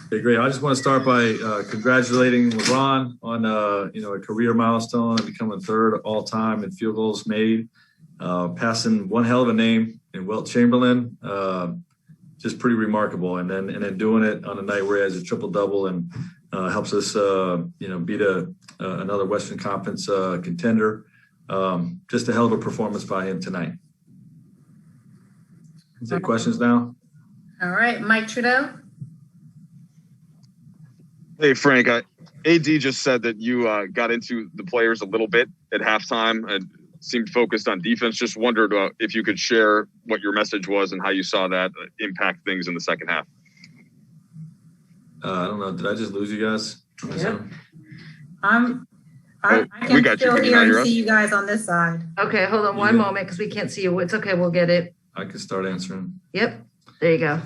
Okay, great. I just want to start by congratulating LeBron on a career milestone and becoming third all time in field goals made, passing one hell of a name in Wilt Chamberlain. Just pretty remarkable, and then doing it on a night where he has a triple double and helps us beat another Western Conference contender. Just a hell of a performance by him tonight. Take questions now. All right, Mike Trudeau. Hey, Frank, AD just said that you got into the players a little bit at halftime and seemed focused on defense. Just wondered if you could share what your message was and how you saw that impact things in the second half. I don't know. Did I just lose you guys? Yep. I can still hear and see you guys on this side. Okay, hold on one moment because we can't see you. It's okay. We'll get it. I can start answering. Yep. There you go.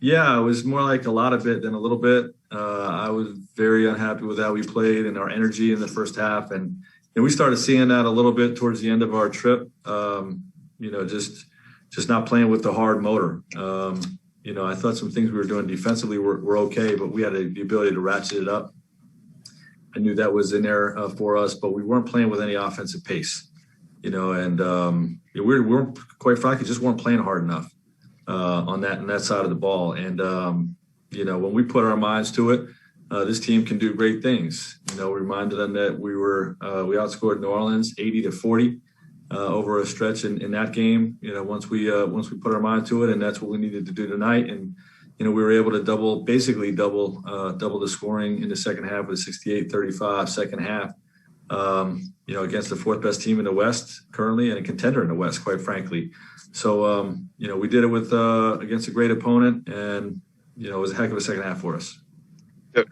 Yeah, it was more like a lot of it than a little bit. I was very unhappy with how we played and our energy in the first half. And we started seeing that a little bit towards the end of our trip, just not playing with the hard motor. I thought some things we were doing defensively were okay, but we had the ability to ratchet it up. I knew that was in there for us, but we weren't playing with any offensive pace, we weren't, quite frankly, just weren't playing hard enough on that side of the ball. And, when we put our minds to it, this team can do great things. We reminded them that we outscored New Orleans 80-40 over a stretch in that game. Once we put our mind to it, and that's what we needed to do tonight. And we were able to double the scoring in the second half with a 68-35 second half. Against the fourth best team in the West currently and a contender in the West, quite frankly. So we did it against a great opponent, and it was a heck of a second half for us.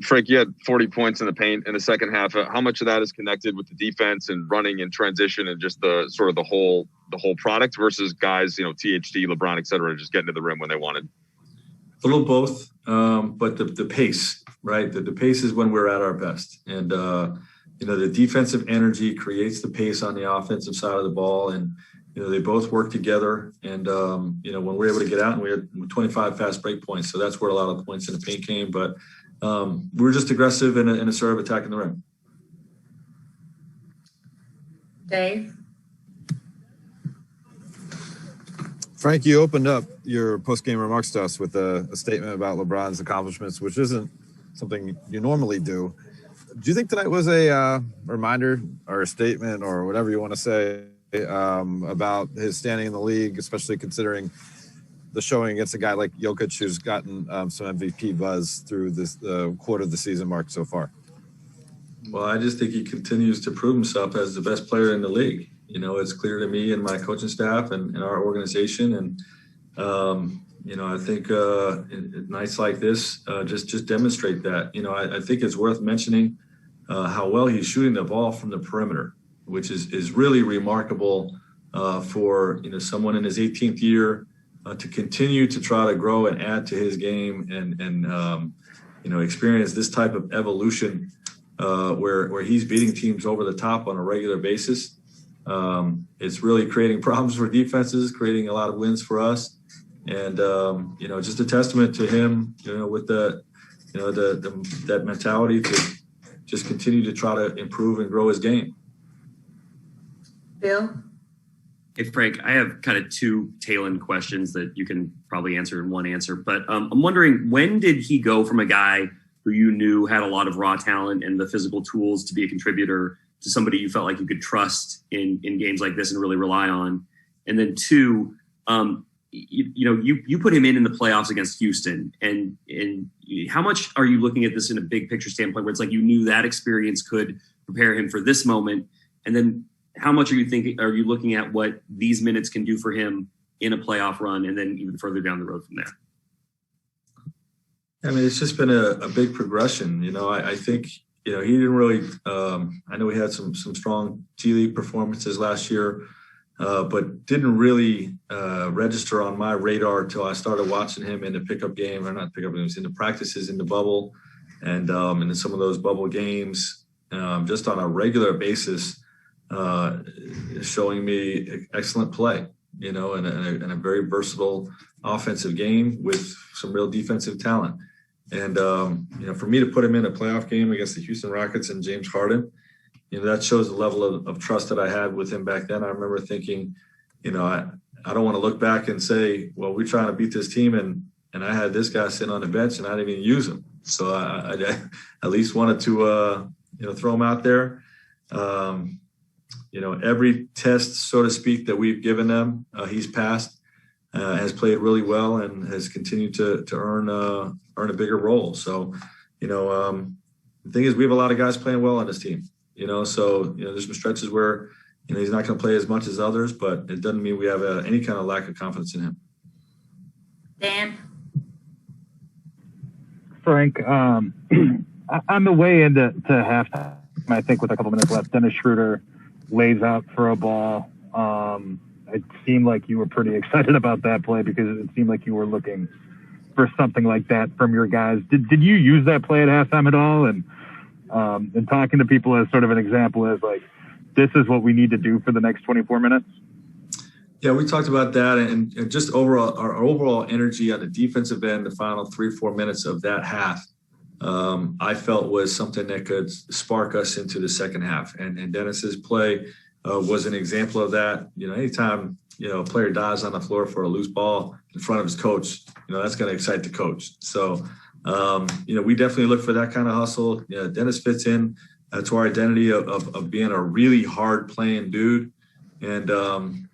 Frank, you had 40 points in the paint in the second half. How much of that is connected with the defense and running in transition and just the sort of the whole product versus guys, THD, LeBron, et cetera, just getting to the rim when they wanted? A little both, but the pace, right? The pace is when we're at our best. And, the defensive energy creates the pace on the offensive side of the ball. And, they both work together. And, when we're able to get out, and we had 25 fast break points. So that's where a lot of the points in the paint came. But we were just aggressive in a sort of attacking the rim. Dave? Frank, you opened up your post-game remarks to us with a statement about LeBron's accomplishments, which isn't something you normally do. Do you think tonight was a reminder or a statement or whatever you want to say about his standing in the league, especially considering the showing against a guy like Jokic, who's gotten some MVP buzz through this quarter of the season mark so far? Well, I just think he continues to prove himself as the best player in the league. It's clear to me and my coaching staff and our organization. And, I think nights like this just demonstrate that. I think it's worth mentioning how well he's shooting the ball from the perimeter, which is really remarkable for, someone in his 18th year to continue to try to grow and add to his game and experience this type of evolution where he's beating teams over the top on a regular basis. It's really creating problems for defenses, creating a lot of wins for us. And, just a testament to him, with that mentality to just continue to try to improve and grow his game. Bill? Hey, Frank, I have kind of two tail-end questions that you can probably answer in one answer. But I'm wondering, when did he go from a guy who you knew had a lot of raw talent and the physical tools to be a contributor to somebody you felt like you could trust in games like this and really rely on? And then two, you put him in the playoffs against Houston, and how much are you looking at this in a big picture standpoint where it's like you knew that experience could prepare him for this moment? And then how much are you looking at what these minutes can do for him in a playoff run and then even further down the road from there? I mean, it's just been a big progression. I think, he didn't really, I know he had some strong G League performances last year, but didn't really register on my radar until I started watching him in the pickup game, or not pickup games, in the practices in the bubble and in some of those bubble games, just on a regular basis, showing me excellent play, and a very versatile offensive game with some real defensive talent. And, for me to put him in a playoff game against the Houston Rockets and James Harden, that shows the level of trust that I had with him back then. I remember thinking, I don't want to look back and say, well, we're trying to beat this team and I had this guy sitting on the bench and I didn't even use him. So I at least wanted to, throw him out there. Every test, so to speak, that we've given them, he's passed, has played really well and has continued to earn a bigger role. So, the thing is, we have a lot of guys playing well on this team, there's some stretches where, he's not going to play as much as others, but it doesn't mean we have any kind of lack of confidence in him. Dan? Frank, on the way into halftime, I think with a couple minutes left, Dennis Schroeder lays out for a ball. It seemed like you were pretty excited about that play because it seemed like you were looking for something like that from your guys. Did you use that play at halftime at all? And talking to people as sort of an example as like, this is what we need to do for the next 24 minutes? Yeah, we talked about that and just overall, our overall energy on the defensive end, the final 3-4 minutes of that half, I felt was something that could spark us into the second half. And Dennis's play was an example of that. Anytime, a player dives on the floor for a loose ball in front of his coach, that's going to excite the coach. So, we definitely look for that kind of hustle. Dennis fits in to our identity of being a really hard playing dude. And,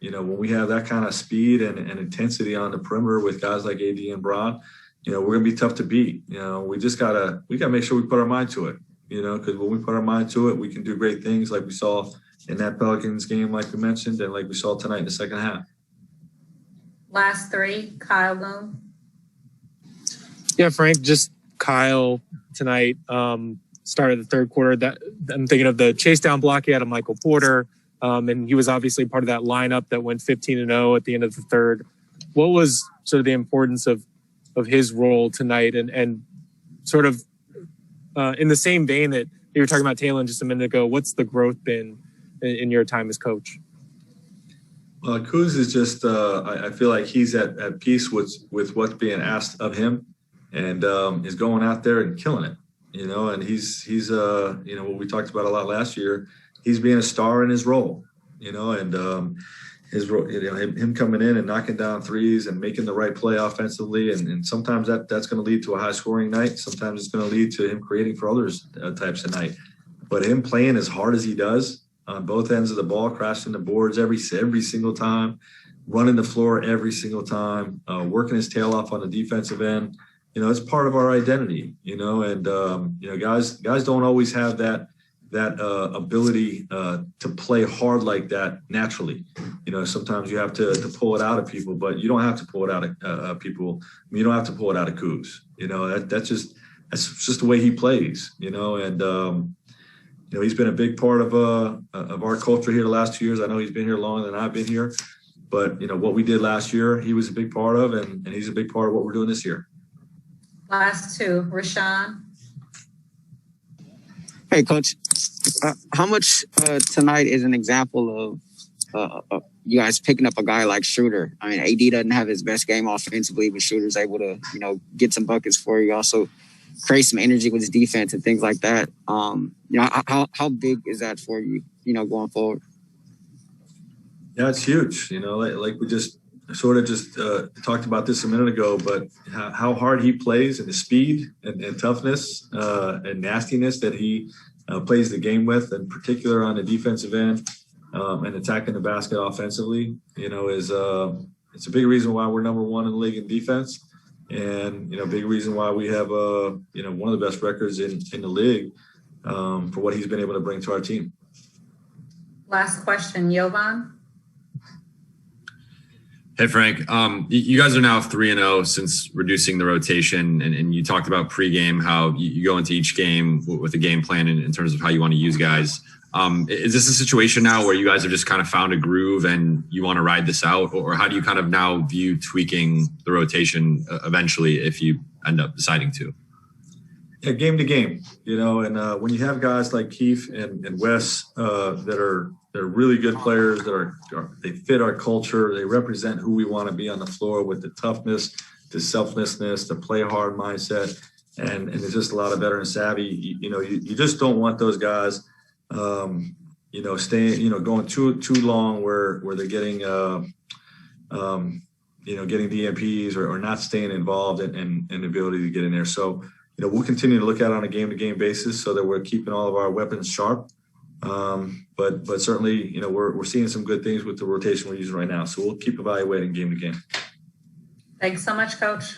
when we have that kind of speed and intensity on the perimeter with guys like AD and Bron, we're going to be tough to beat. We got to make sure we put our mind to it, because when we put our mind to it, we can do great things like we saw in that Pelicans game, like we mentioned, and like we saw tonight in the second half. Last three, Kyle Boone. Yeah, Frank, just Kyle tonight, started the third quarter. That I'm thinking of the chase down block he had on Michael Porter. And he was obviously part of that lineup that went 15-0 at the end of the third. What was sort of the importance of his role tonight? And sort of in the same vein that you were talking about Taylor just a minute ago, what's the growth been in your time as coach? Well, Kuz is just, I feel like he's at peace with what's being asked of him and is going out there and killing it, and he's what we talked about a lot last year. He's being a star in his role, and his role, him coming in and knocking down threes and making the right play offensively. And sometimes that's going to lead to a high scoring night. Sometimes it's going to lead to him creating for others types of night. But him playing as hard as he does on both ends of the ball, crashing the boards every single time, running the floor every single time, working his tail off on the defensive end. It's part of our identity, and guys don't always have that ability to play hard like that naturally. Sometimes you have to pull it out of people, but you don't have to pull it out of people. You don't have to pull it out of Kuz. That's just the way he plays. And he's been a big part of our culture here the last 2 years. I know he's been here longer than I've been here, but what we did last year, he was a big part of, and he's a big part of what we're doing this year. Last two, Rashawn. Hey, Coach, how much tonight is an example of you guys picking up a guy like Schroeder? I mean, AD doesn't have his best game offensively, but Schroeder's able to, get some buckets for you. Also create some energy with his defense and things like that. How big is that for you, going forward? Yeah, it's huge. Like we just sort of talked about this a minute ago, but how hard he plays and the speed and toughness and nastiness that he plays the game with, in particular on the defensive end and attacking the basket offensively, is it's a big reason why we're number one in the league in defense, and big reason why we have one of the best records in the league for what he's been able to bring to our team. Last question, Jovan. Hey, Frank, you guys are now 3-0 since reducing the rotation, and you talked about pregame, how you go into each game with a game plan in terms of how you want to use guys. Is this a situation now where you guys have just kind of found a groove and you want to ride this out, or how do you kind of now view tweaking the rotation eventually if you end up deciding to? Yeah, game to game, and when you have guys like Keith and Wes they're really good players they fit our culture. They represent who we want to be on the floor with the toughness, the selflessness, the play hard mindset. and there's just a lot of veteran savvy. You just don't want those guys, staying, going too long where they're getting, getting DMPs or not staying involved and the ability to get in there. So, we'll continue to look at it on a game-to-game basis so that we're keeping all of our weapons sharp. But certainly, we're seeing some good things with the rotation we're using right now. So we'll keep evaluating game to game. Thanks so much, Coach.